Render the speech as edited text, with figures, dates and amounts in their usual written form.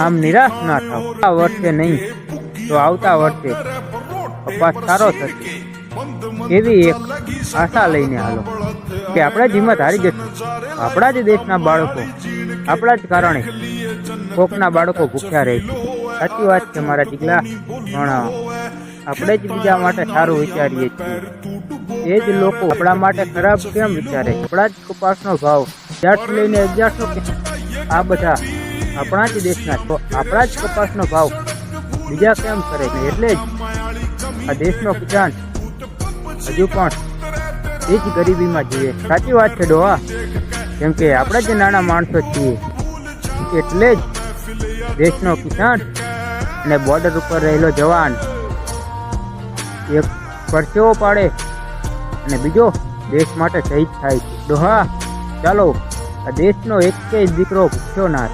આમ નિરાશ ના થાવ, આ વર્ષે નહીં તો આવતા વર્ષે કપાસ સારો થશે એવી એક આશા લઈને હાલો કે આપણા જ હિંમત હારી જશે। આપણા જ દેશના બાળકો આપણા જ કારણે કોકના બાળકો ભૂખ્યા રહે છે। સાચી વાત છે મારા દીકરા, પણ આપણે જ બીજા માટે સારું વિચારીએ છીએ, એ જ લોકો આપણા માટે ખરાબ કેમ વિચારે? આપણા જ કપાસનો ભાવ 1000 લઈને 1100 આ બધા આપણા જ દેશના, તો આપણા જ કપાસનો ભાવ બીજા કેમ કરે છે? એટલે જ આ દેશનો કિસાન હજુ પણ એ જ ગરીબીમાં જીવે। સાચી વાત છે ડોહા, કેમ કે આપણે જ નાના માણસો છીએ, એટલે જ દેશનો કિસાન અને બોર્ડર ઉપર રહેલો જવાન એક પરસેવો પાડે અને બીજો દેશ માટે શહીદ થાય છે। ડોહા ચાલો, આ દેશનો એક દીકરો ભૂખ્યો ના